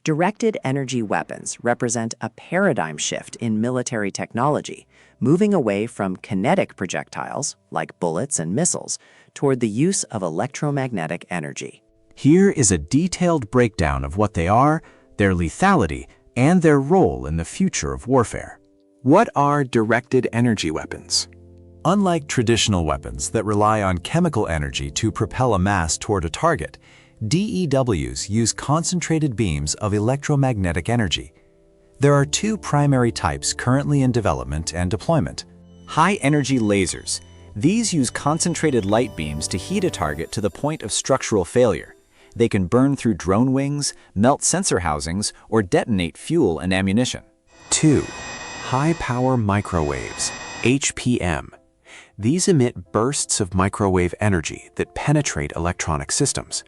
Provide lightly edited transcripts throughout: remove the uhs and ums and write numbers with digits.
Directed energy weapons represent a paradigm shift in military technology, moving away from kinetic projectiles, like bullets and missiles, toward the use of electromagnetic energy. Here is a detailed breakdown of what they are, their lethality, and their role in the future of warfare. What are directed energy weapons? Unlike traditional weapons that rely on chemical energy to propel a mass toward a target, DEWs use concentrated beams of electromagnetic energy. There are two primary types currently in development and deployment. High-energy lasers. These use concentrated light beams to heat a target to the point of structural failure. They can burn through drone wings, melt sensor housings, or detonate fuel and ammunition. 2. High-power microwaves, HPM. These emit bursts of microwave energy that penetrate electronic systems.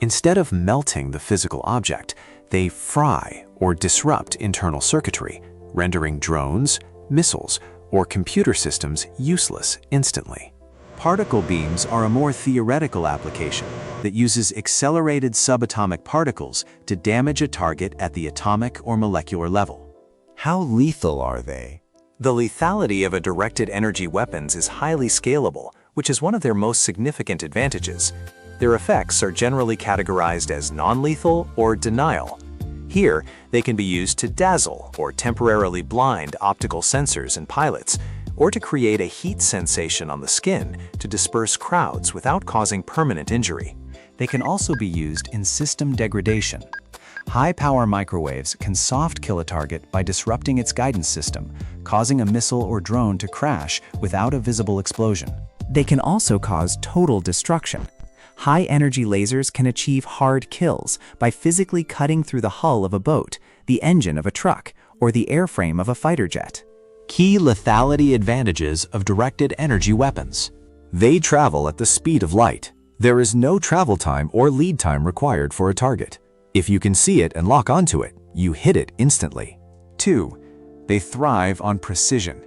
Instead of melting the physical object, they fry or disrupt internal circuitry, rendering drones, missiles, or computer systems useless instantly. Particle beams are a more theoretical application that uses accelerated subatomic particles to damage a target at the atomic or molecular level. How lethal are they? The lethality of a directed energy weapons is highly scalable, which is one of their most significant advantages. Their effects are generally categorized as non-lethal or denial. Here, they can be used to dazzle or temporarily blind optical sensors and pilots, or to create a heat sensation on the skin to disperse crowds without causing permanent injury. They can also be used in system degradation. High-power microwaves can soft kill a target by disrupting its guidance system, causing a missile or drone to crash without a visible explosion. They can also cause total destruction. High-energy lasers can achieve hard kills by physically cutting through the hull of a boat, the engine of a truck, or the airframe of a fighter jet. Key lethality advantages of directed energy weapons. They travel at the speed of light. There is no travel time or lead time required for a target. If you can see it and lock onto it, you hit it instantly. 2. They thrive on precision.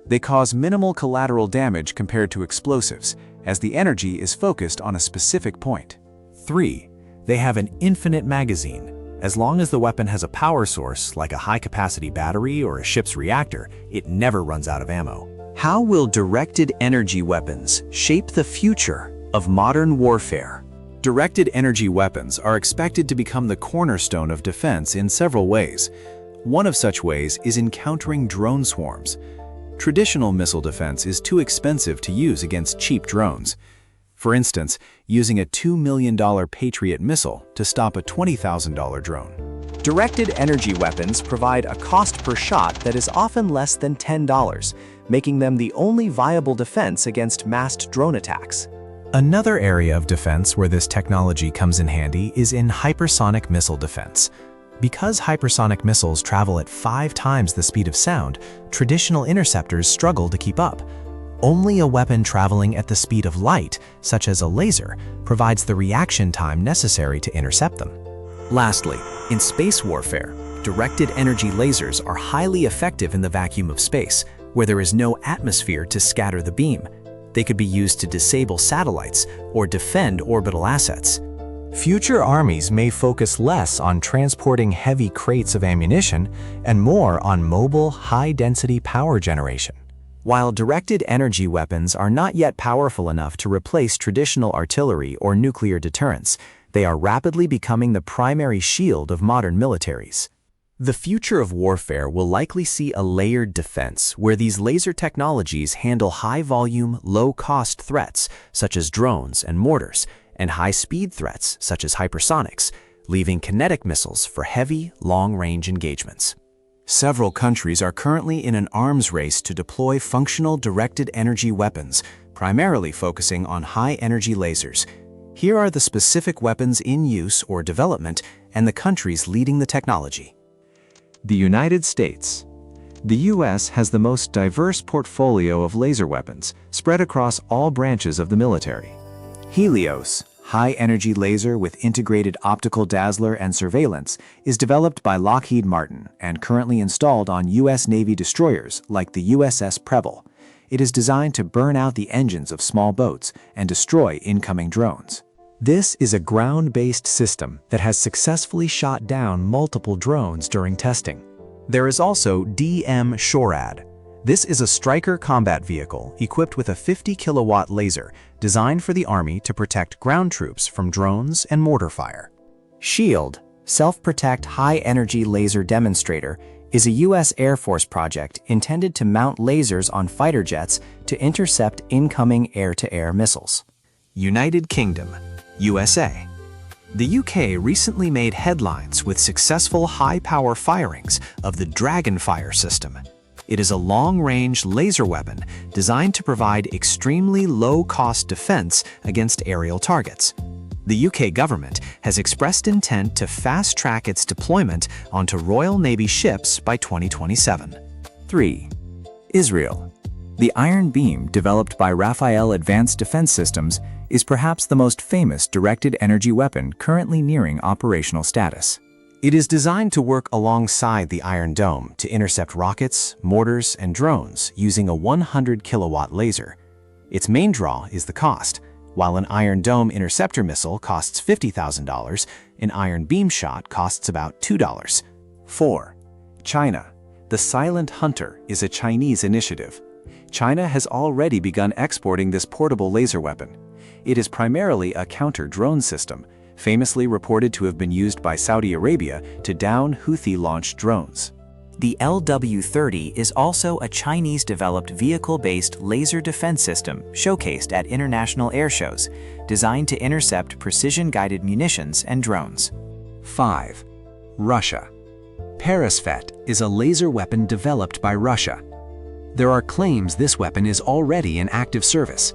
They cause minimal collateral damage compared to explosives, as the energy is focused on a specific point. 3. They have an infinite magazine. As long as the weapon has a power source, like a high-capacity battery or a ship's reactor, it never runs out of ammo. How will directed energy weapons shape the future of modern warfare? Directed energy weapons are expected to become the cornerstone of defense in several ways. One of such ways is in countering drone swarms. Traditional missile defense is too expensive to use against cheap drones. For instance, using a $2 million Patriot missile to stop a $20,000 drone. Directed energy weapons provide a cost per shot that is often less than $10, making them the only viable defense against massed drone attacks. Another area of defense where this technology comes in handy is in hypersonic missile defense. Because hypersonic missiles travel at 5 times the speed of sound, traditional interceptors struggle to keep up. Only a weapon traveling at the speed of light, such as a laser, provides the reaction time necessary to intercept them. Lastly, in space warfare, directed energy lasers are highly effective in the vacuum of space, where there is no atmosphere to scatter the beam. They could be used to disable satellites or defend orbital assets. Future armies may focus less on transporting heavy crates of ammunition and more on mobile, high-density power generation. While directed energy weapons are not yet powerful enough to replace traditional artillery or nuclear deterrence, they are rapidly becoming the primary shield of modern militaries. The future of warfare will likely see a layered defense where these laser technologies handle high-volume, low-cost threats such as drones and mortars, and high-speed threats such as hypersonics, leaving kinetic missiles for heavy, long-range engagements. Several countries are currently in an arms race to deploy functional directed energy weapons, primarily focusing on high-energy lasers. Here are the specific weapons in use or development and the countries leading the technology. The United States. The U.S. has the most diverse portfolio of laser weapons, spread across all branches of the military. Helios, high-energy laser with integrated optical dazzler and surveillance, is developed by Lockheed Martin and currently installed on U.S. Navy destroyers like the USS Preble. It is designed to burn out the engines of small boats and destroy incoming drones. This is a ground-based system that has successfully shot down multiple drones during testing. There is also DM-SHORAD. This is a Stryker combat vehicle equipped with a 50-kilowatt laser designed for the Army to protect ground troops from drones and mortar fire. SHIELD, Self-Protect High-Energy Laser Demonstrator, is a U.S. Air Force project intended to mount lasers on fighter jets to intercept incoming air-to-air missiles. United Kingdom, USA. The UK recently made headlines with successful high-power firings of the Dragonfire system. It is a long-range laser weapon designed to provide extremely low-cost defense against aerial targets. The UK government has expressed intent to fast-track its deployment onto Royal Navy ships by 2027. 3. Israel. The Iron Beam, developed by Rafael Advanced Defense Systems, is perhaps the most famous directed energy weapon currently nearing operational status. It is designed to work alongside the Iron Dome to intercept rockets, mortars, and drones using a 100-kilowatt laser. Its main draw is the cost. While an Iron Dome interceptor missile costs $50,000, an Iron Beam shot costs about $2. 4. China. The Silent Hunter is a Chinese initiative. China has already begun exporting this portable laser weapon. It is primarily a counter-drone system, famously reported to have been used by Saudi Arabia to down Houthi-launched drones. The LW-30 is also a Chinese-developed vehicle-based laser defense system showcased at international air shows, designed to intercept precision-guided munitions and drones. 5. Russia. Peresvet is a laser weapon developed by Russia. There are claims this weapon is already in active service.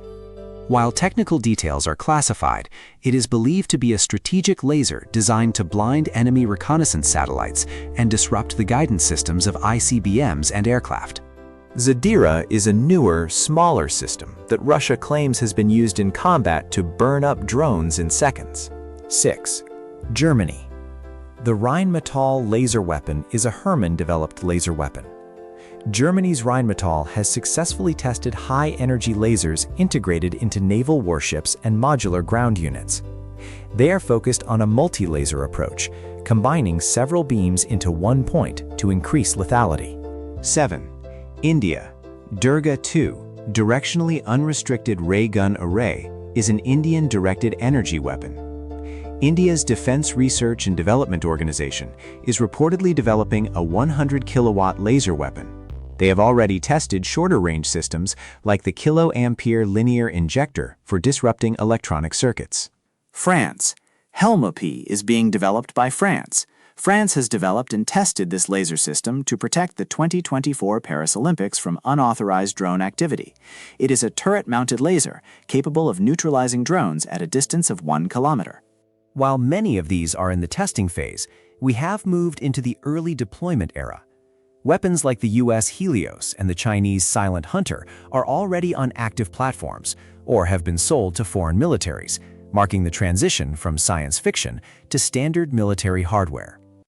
While technical details are classified, it is believed to be a strategic laser designed to blind enemy reconnaissance satellites and disrupt the guidance systems of ICBMs and aircraft. Zadira is a newer, smaller system that Russia claims has been used in combat to burn up drones in seconds. 6. Germany. The Rheinmetall laser weapon is a Hermann-developed laser weapon. Germany's Rheinmetall has successfully tested high-energy lasers integrated into naval warships and modular ground units. They are focused on a multi-laser approach, combining several beams into one point to increase lethality. 7. India. Durga-2, Directionally Unrestricted Ray Gun Array, is an Indian directed energy weapon. India's Defense Research and Development Organization is reportedly developing a 100-kilowatt laser weapon. They have already tested shorter-range systems like the kiloampere linear injector for disrupting electronic circuits. France. Helmopi is being developed by France. France has developed and tested this laser system to protect the 2024 Paris Olympics from unauthorized drone activity. It is a turret-mounted laser capable of neutralizing drones at a distance of 1 kilometer. While many of these are in the testing phase, we have moved into the early deployment era. Weapons like the US Helios and the Chinese Silent Hunter are already on active platforms or have been sold to foreign militaries, marking the transition from science fiction to standard military hardware.